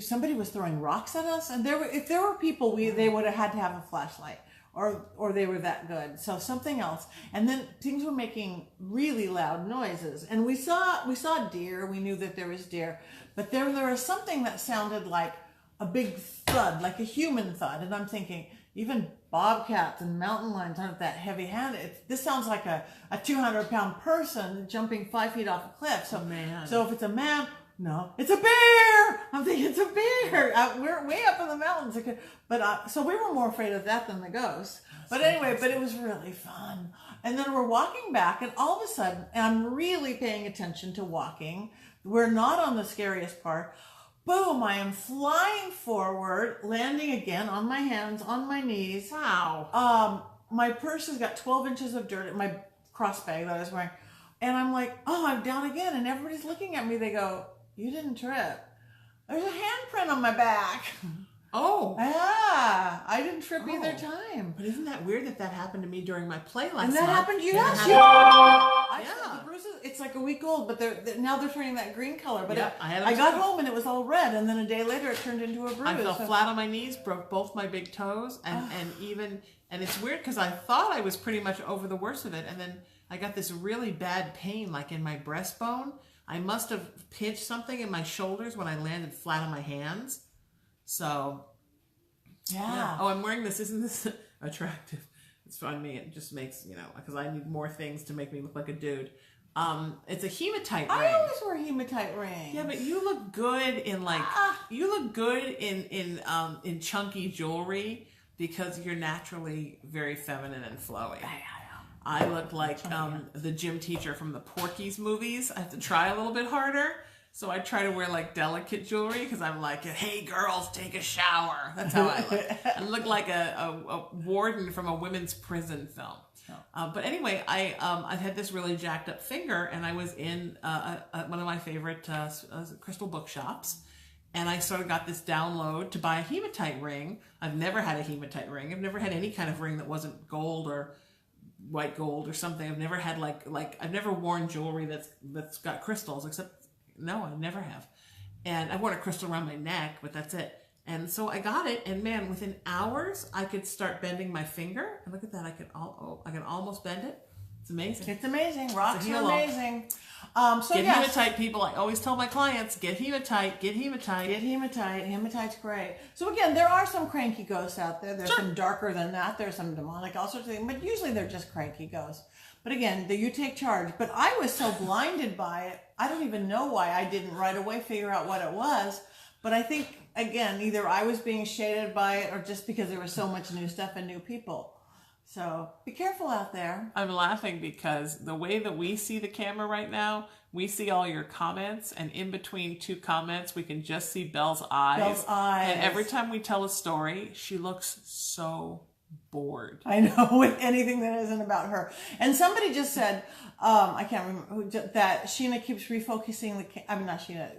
somebody was throwing rocks at us. And if there were people, they would have had to have a flashlight. Or they were that good. So something else. And then things were making really loud noises. And we saw deer. We knew that there was deer. But there was something that sounded like a big thud, like a human thud. And I'm thinking, even bobcats and mountain lions aren't that heavy-handed. This sounds like a 200-pound person jumping 5 feet off a cliff. So if it's a man, no, it's a bear. I'm thinking it's a bear. We're way up in the mountains. But so we were more afraid of that than the ghost. But anyway, but it was really fun. And then we're walking back, and all of a sudden, and I'm really paying attention to walking. We're not on the scariest part. Boom, I am flying forward, landing again on my hands, on my knees. Wow. My purse has got 12 inches of dirt in my cross bag that I was wearing. And I'm like, I'm down again. And everybody's looking at me. They go, you didn't trip. There's a handprint on my back. Oh. Yeah. I didn't trip either time. But isn't that weird that happened to me during my play last month? And that happened to you last year. The bruises, it's like a week old, but now they're turning that green color. But I got home and it was all red, and then a day later it turned into a bruise. I fell flat on my knees, broke both my big toes, and it's weird because I thought I was pretty much over the worst of it, and then I got this really bad pain like in my breastbone. I must have pinched something in my shoulders when I landed flat on my hands. So, yeah. Oh, I'm wearing this. Isn't this attractive? It's on me. It just makes, because I need more things to make me look like a dude. It's a hematite ring. I always wear hematite rings. Yeah, but you look good in in chunky jewelry because you're naturally very feminine and flowy. I look like the gym teacher from the Porky's movies. I have to try a little bit harder. So I try to wear like delicate jewelry because I'm like, hey girls, take a shower. That's how I look. I look like a warden from a women's prison film. But anyway, I had this really jacked up finger, and I was in one of my favorite crystal bookshops. And I sort of got this download to buy a hematite ring. I've never had a hematite ring. I've never had any kind of ring that wasn't gold or white gold or something. I've never had I've never worn jewelry that's got crystals, except no, I never have. And I worn a crystal around my neck, but that's it. And so I got it, and man, within hours I could start bending my finger. And look at that, I can almost bend it. It's amazing. It's amazing. Rocks are amazing. So Get yes. hematite, people. I always tell my clients, get hematite, get hematite. Get hematite. Hematite's great. So again, there are some cranky ghosts out there. There's some darker than that. There's some demonic, all sorts of things. But usually they're just cranky ghosts. But again, you take charge. But I was so blinded by it, I don't even know why I didn't right away figure out what it was. But I think, again, either I was being shaded by it or just because there was so much new stuff and new people. So be careful out there. I'm laughing because the way that we see the camera right now, we see all your comments, and in between two comments, we can just see Belle's eyes. Belle's eyes. And every time we tell a story, she looks so bored. I know, with anything that isn't about her. And somebody just said, I can't remember who, that Sheena keeps refocusing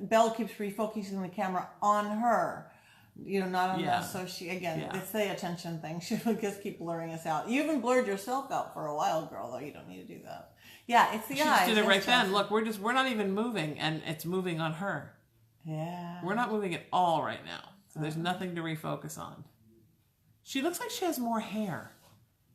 Belle keeps refocusing the camera on her. Not on us. So it's the attention thing. She will just keep blurring us out. You even blurred yourself out for a while, girl, though. You don't need to do that. Yeah, it's the eyes. She did it right then. Look, we're not even moving, and it's moving on her. Yeah. We're not moving at all right now. So there's nothing to refocus on. She looks like she has more hair.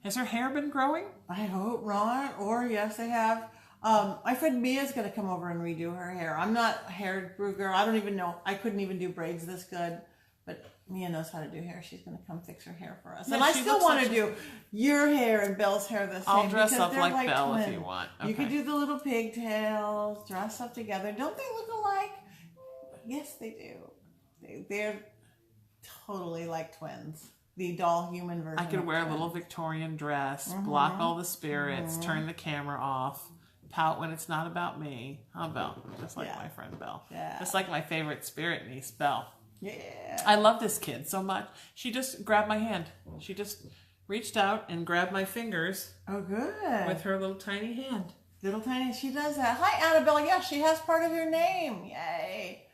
Has her hair been growing? I hope not. Or yes, they have. My friend Mia's going to come over and redo her hair. I'm not a hair girl. I don't even know. I couldn't even do braids this good. But Mia knows how to do hair. She's going to come fix her hair for us. Yeah, and I still want to do your hair and Belle's hair the same. I'll dress up like Belle twins. if you want. Okay. You could do the little pigtails, dress up together. Don't they look alike? Yes, they do. They're totally like twins. The doll human version. I could wear twins. a little Victorian dress, block all the spirits, turn the camera off, pout when it's not about me. I'm Belle, just like my friend Belle. Yeah. Just like my favorite spirit niece, Belle. Yeah. I love this kid so much. She just grabbed my hand. She just reached out and grabbed my fingers. Oh, good. With her little tiny hand. Little tiny, she does that. Hi, Annabelle. Yeah, she has part of your name. Yay.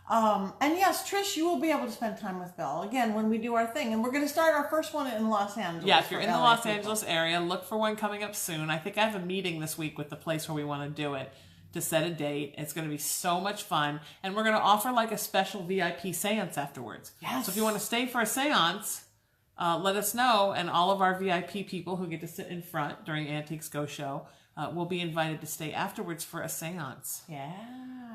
And yes, Trish, you will be able to spend time with Belle again when we do our thing. And we're going to start our first one in Los Angeles. Yeah, if you're in the Los Angeles area, look for one coming up soon. I think I have a meeting this week with the place where we want to do it to set a date. It's going to be so much fun. And we're going to offer like a special VIP seance afterwards. Yes. So if you want to stay for a seance, let us know. And all of our VIP people who get to sit in front during Antiques Go Show will be invited to stay afterwards for a seance. Yeah.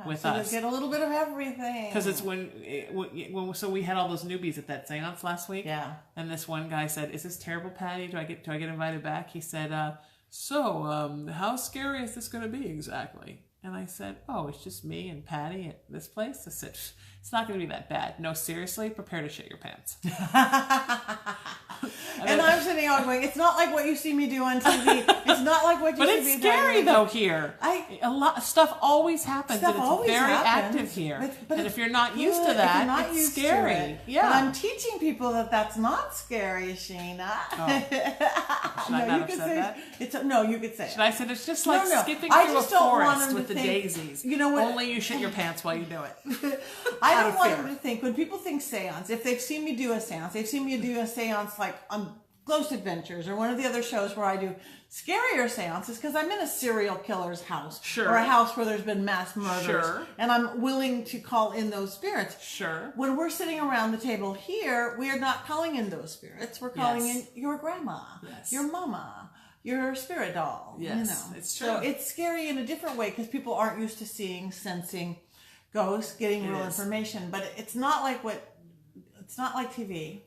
With so us. Get a little bit of everything. Because it's so we had all those newbies at that seance last week. Yeah. And this one guy said, "Is this terrible, Patty? Do I get invited back?" He said, how scary is this going to be exactly? And I said, "Oh, it's just me and Patty at this place." I said, "It's not going to be that bad. No, seriously, prepare to shit your pants." And I'm sitting on going, it's not like what you see me do on TV. It's not like what you but see it's me do. scary though here. A lot of stuff always happens, and it's very active here. But and if you're not used to that, it's scary. Yeah. But I'm teaching people that that's not scary, Sheena. Oh. Should I not have said that? No, you could say it. Should I say it's just like skipping I through just a don't want forest them with to the think, daisies? You know what? Only you shit your pants while you do it. I don't want them to think, when people think seance, if they've seen me do a seance, they've seen me do a seance like on Close Adventures or one of the other shows where I do scarier seances because I'm in a serial killer's house. Sure. Or a house where there's been mass murders. Sure. And I'm willing to call in those spirits. Sure. When we're sitting around the table here, we are not calling in those spirits. We're calling in your grandma, your mama, your spirit doll. Yes, it's true. So it's scary in a different way because people aren't used to seeing, sensing ghosts, getting real information. But it's not like TV.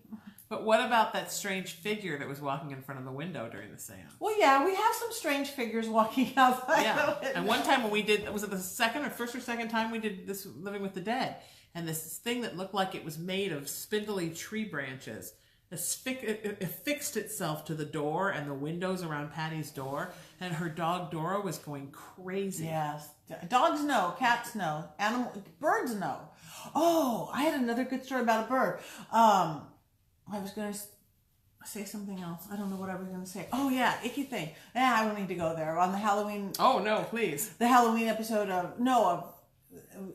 But what about that strange figure that was walking in front of the window during the seance? Well, yeah, we have some strange figures walking outside. Yeah. And one time when we did, was it the first or second time we did this Living with the Dead? And this thing that looked like it was made of spindly tree branches affixed itself to the door and the windows around Patty's door. And her dog Dora was going crazy. Yes. Dogs know, cats know, birds know. Oh, I had another good story about a bird. I was going to say something else. I don't know what I was going to say. Oh, yeah, icky thing. I don't need to go there. On the Halloween... Oh, no, please. The Halloween episode of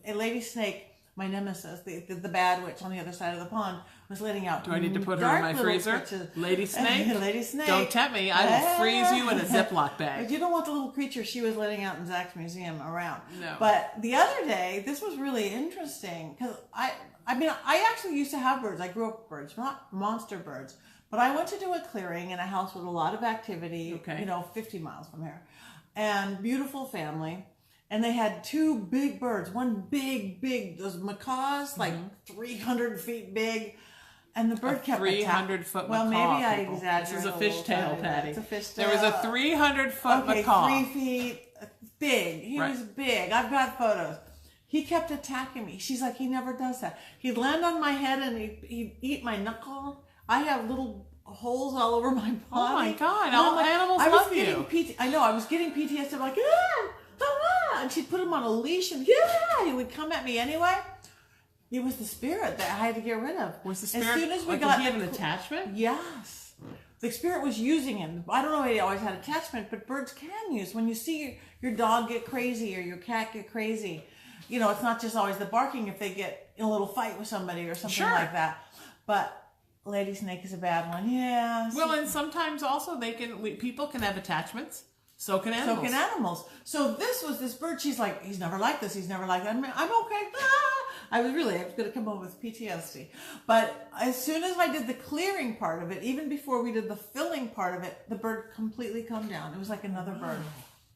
a lady snake, my nemesis, the bad witch on the other side of the pond, was letting out... Do I need to put her in my freezer? Lady snake? Lady snake. Don't tempt me. I will freeze you in a Ziploc bag. But you don't want the little creature she was letting out in Zach's museum around. No. But the other day, this was really interesting, because I actually used to have birds. I grew up with birds, not monster birds. But I went to do a clearing in a house with a lot of activity, 50 miles from here. And beautiful family. and they had two big birds. One big, those macaws, like 300 feet big. And the bird kept 300-foot macaw. Well, maybe I people. exaggerated. This is a fishtail, Patty. It's a fishtail. There was a 300-foot macaw. 3 feet big. He was big. I've got photos. He kept attacking me. She's like, he never does that. He'd land on my head and he'd eat my knuckle. I have little holes all over my body. Oh my God! All animals love you. I know. I was getting PTSD. I'm like, and she'd put him on a leash and he would come at me anyway. It was the spirit that I had to get rid of. Was the spirit? As soon as we like, got, did he have an attachment? Yes. The spirit was using him. I don't know if he always had attachment, but birds can use. When you see your dog get crazy or your cat get crazy, you know, it's not just always the barking if they get in a little fight with somebody or something like that. But lady snake is a bad one. Yeah. Well, and sometimes also people can have attachments. So can animals. So this was this bird. She's like, he's never like this. He's never like that. I'm okay. I was going to come home with PTSD. But as soon as I did the clearing part of it, even before we did the filling part of it, the bird completely calmed down. It was like another bird.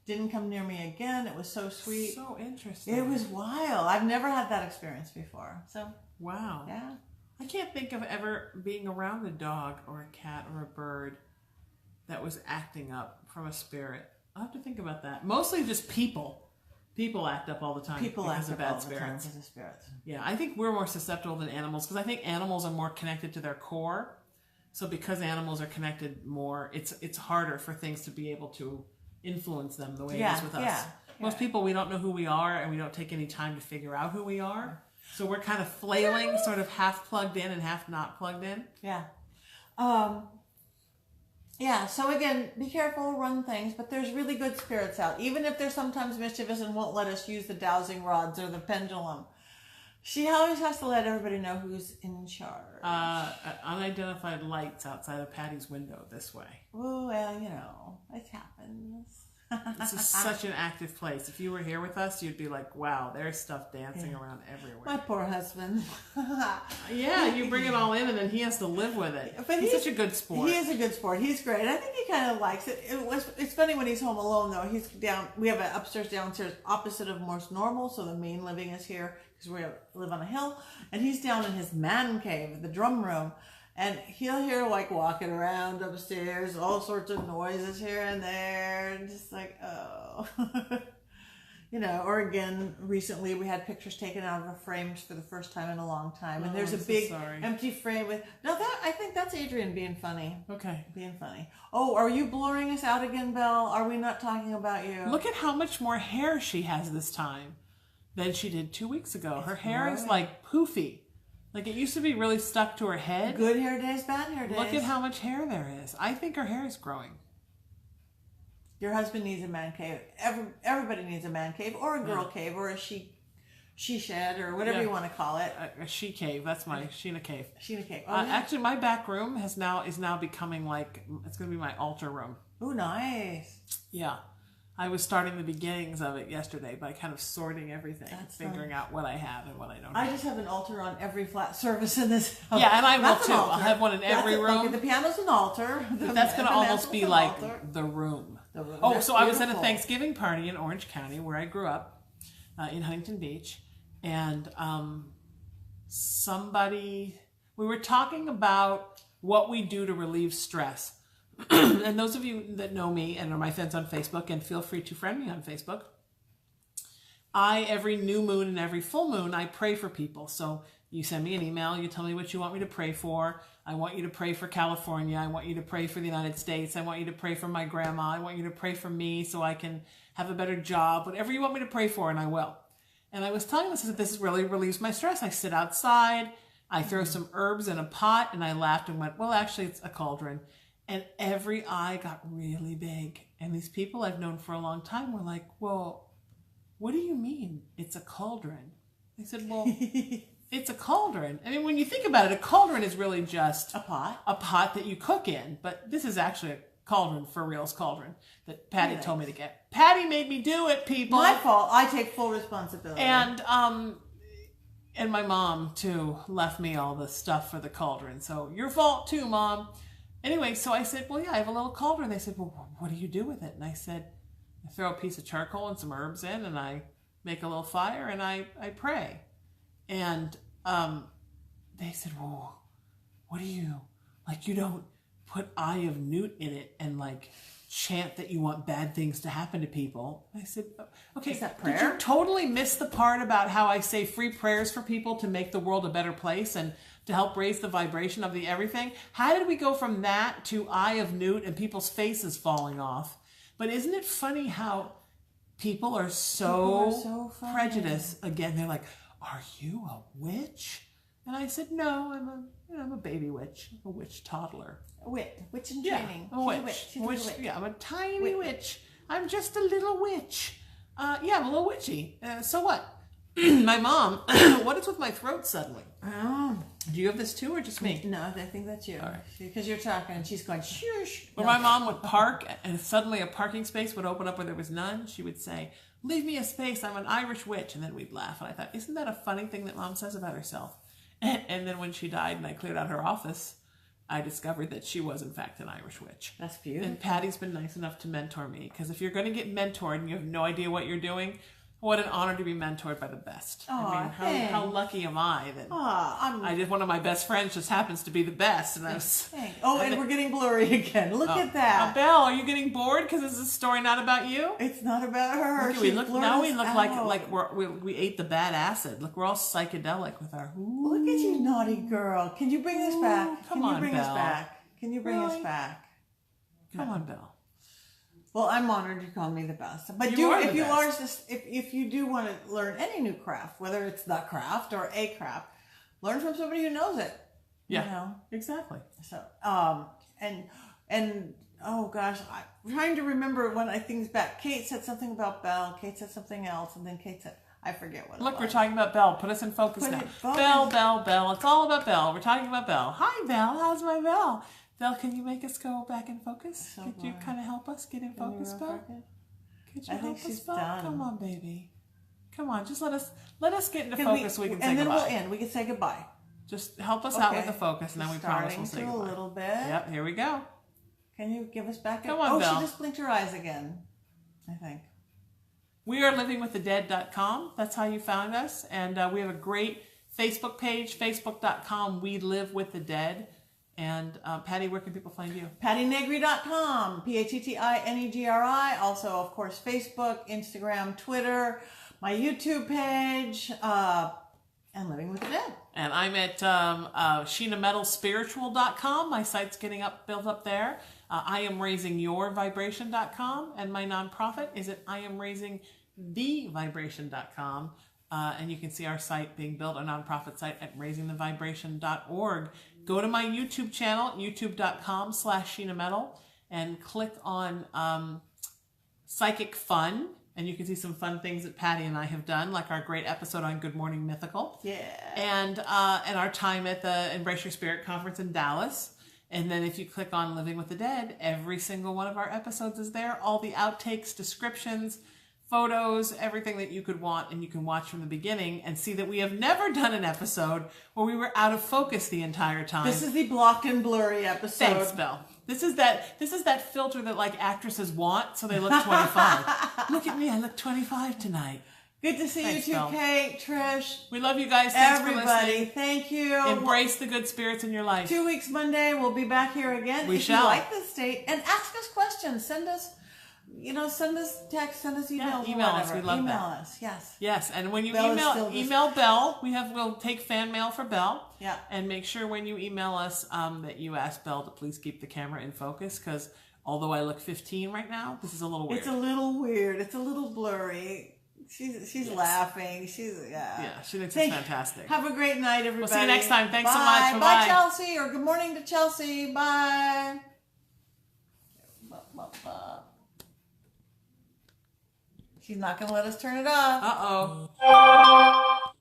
Didn't come near me again. It was so sweet. So interesting. It was wild. I've never had that experience before. So wow. Yeah. I can't think of ever being around a dog or a cat or a bird that was acting up from a spirit. I'll have to think about that. Mostly just people. People act up all the time because of bad spirits. Yeah, I think we're more susceptible than animals because I think animals are more connected to their core. So because animals are connected more, it's harder for things to be able to influence them the way it is with us. Yeah. Most people, we don't know who we are and we don't take any time to figure out who we are. So we're kind of flailing, sort of half plugged in and half not plugged in. Yeah. Yeah, so again, be careful, run things, but there's really good spirits out. Even if they're sometimes mischievous and won't let us use the dowsing rods or the pendulum. She always has to let everybody know who's in charge. Unidentified lights outside of Patty's window this way. Oh, well, you know, it happens. This is such an active place. If you were here with us, you'd be like, wow, there's stuff dancing around everywhere. My poor husband. Yeah, you bring it all in and then he has to live with it. But he's such a good sport. He is a good sport. He's great. I think he kind of likes it. It's funny when he's home alone, though. He's down. We have an upstairs, downstairs, opposite of most normal. So the main living is here because we live on a hill. And he's down in his man cave, the drum room. And he'll hear like walking around upstairs, all sorts of noises here and there, and just like, oh. You know, or again, recently we had pictures taken out of our frames for the first time in a long time. And there's a big empty frame with, I think that's Adrian being funny. Okay. Being funny. Oh, are you blurring us out again, Belle? Are we not talking about you? Look at how much more hair she has this time than she did 2 weeks ago. Her hair is like poofy. Like it used to be really stuck to her head. Good hair days, bad hair days. Look at how much hair there is. I think her hair is growing. Your husband needs a man cave. Everybody needs a man cave or a girl cave or a she shed or whatever you want to call it. A she cave. That's my Sheena cave. Sheena cave. Oh, actually, my back room is now becoming like, it's going to be my altar room. Oh, nice. Yeah. I was starting the beginnings of it yesterday by kind of sorting everything, figuring out what I have and what I don't have. I just have an altar on every flat surface in this house. Yeah, and I will too. I'll have one in every room. Okay, the piano's an altar. But that's going to almost be like the room. Oh, so I was at a Thanksgiving party in Orange County where I grew up in Huntington Beach. And we were talking about what we do to relieve stress. And those of you that know me and are my friends on Facebook, and feel free to friend me on Facebook, every new moon and every full moon, I pray for people. So you send me an email, you tell me what you want me to pray for. I want you to pray for California. I want you to pray for the United States. I want you to pray for my grandma. I want you to pray for me so I can have a better job. Whatever you want me to pray for, and I will. And I was telling this that this really relieves my stress. I sit outside, I throw some herbs in a pot, and I laughed and went, well, actually, it's a cauldron. And every eye got really big. And these people I've known for a long time were like, well, what do you mean it's a cauldron? I said, well, it's a cauldron. I mean, when you think about it, a cauldron is really just a pot. A pot that you cook in. But this is actually a cauldron, for real's cauldron, that Patti told me to get. Patti made me do it, people. My fault. I take full responsibility. And my mom, too, left me all the stuff for the cauldron. So your fault, too, Mom. Anyway, so I said, well, yeah, I have a little cauldron. They said, well, what do you do with it? And I said, I throw a piece of charcoal and some herbs in, and I make a little fire, and I pray. And they said, well, what do you, like, you don't put Eye of Newt in it and, like, chant that you want bad things to happen to people. I said, okay, is that prayer? Did you totally miss the part about how I say free prayers for people to make the world a better place and to help raise the vibration of the everything? How did we go from that to Eye of Newt and people's faces falling off? But isn't it funny how people are so prejudiced? Again, they're like, are you a witch? And I said, no, I'm a baby witch, a witch toddler. A witch in training. Yeah, a witch. She's a witch. Yeah, I'm a tiny witch. I'm just a little witch. Yeah, I'm a little witchy. So what? My mom, what is with my throat suddenly? Oh. Do you have this too, or just me? No, I think that's you. All right. Because you're talking and she's going, shush. When my mom would park and suddenly a parking space would open up where there was none, she would say, leave me a space, I'm an Irish witch. And then we'd laugh. And I thought, isn't that a funny thing that Mom says about herself? And then when she died and I cleared out her office, I discovered that she was, in fact, an Irish witch. That's beautiful. And Patty's been nice enough to mentor me. Because if you're going to get mentored and you have no idea what you're doing, what an honor to be mentored by the best. Aw, I mean, how lucky am I that I did one of my best friends just happens to be the best. And I was, and we're getting blurry again. Look at that. Belle, are you getting bored because this is a story not about you? It's not about her. Now we look like we ate the bad acid. Look, we're all psychedelic with our. Ooh. Look at you, naughty girl. Can you bring us back? Come on, Belle. Can you bring us back? Come on, Belle. Well, I'm honored you call me the best. But if you do want to learn any new craft, whether it's the craft or a craft, learn from somebody who knows it. Yeah, you know? Exactly. So, and oh gosh, I'm trying to remember when I think back. Kate said something about Belle. Kate said something else, and then Kate said, I forget what. Look, we're talking about Belle. Put us in focus now. Belle. It's all about Belle. We're talking about Belle. Hi, Belle. How's my Belle? Belle, can you make us go back in focus? Could you kind of help us get in focus, Belle? Could you help us, Belle? Done. Come on, baby. Come on, just let us get into focus. We can say goodbye. And then we'll end. We can say goodbye. Just help us out with the focus, and then we promise we'll say goodbye. A little bit. Yep, here we go. Can you give us back? Come on, Belle. She just blinked her eyes again, I think. We are livingwiththedead.com. That's how you found us. And we have a great Facebook page, facebook.com, We Live With The Dead. And Patti, where can people find you? PattiNegri.com, PattiNegri. Also, of course, Facebook, Instagram, Twitter, my YouTube page, and Living with the Dead. And I'm at SheenaMetalSpiritual.com. My site's getting built up there. IamRaisingYourVibration.com. And my nonprofit is at IamRaisingTheVibration.com. And you can see our site being built, our nonprofit site, at RaisingTheVibration.org. Go to my YouTube channel, youtube.com/Sheena Metal, and click on Psychic Fun. And you can see some fun things that Patti and I have done, like our great episode on Good Morning Mythical. Yeah. And our time at the Embrace Your Spirit conference in Dallas. And then if you click on Living with the Dead, every single one of our episodes is there. All the outtakes, descriptions, photos, everything that you could want, and you can watch from the beginning and see that we have never done an episode where we were out of focus the entire time. This is the blocked and blurry episode. Thanks, Belle. This is that filter that like actresses want, so they look 25. Look at me, I look 25 tonight. Good to see you too, Belle. Kate, Trish. We love you guys. Thanks for listening. Thank you. Embrace the good spirits in your life. 2 weeks Monday, we'll be back here again. We if shall. you like this state, and ask us questions. Send us text, send us emails. Yeah, email us. We love email that. us, yes. Yes, and when you Belle email Belle, we'll take fan mail for Belle. Yeah. And make sure when you email us that you ask Belle to please keep the camera in focus, because although I look 15 right now, this is a little weird. It's a little weird. It's a little blurry. She's laughing. Yeah, she thinks it's fantastic. Have a great night, everybody. We'll see you next time. Thanks so Bye. much. Bye, Chelsea, or good morning to Chelsea. Bye. She's not going to let us turn it off. Uh-oh.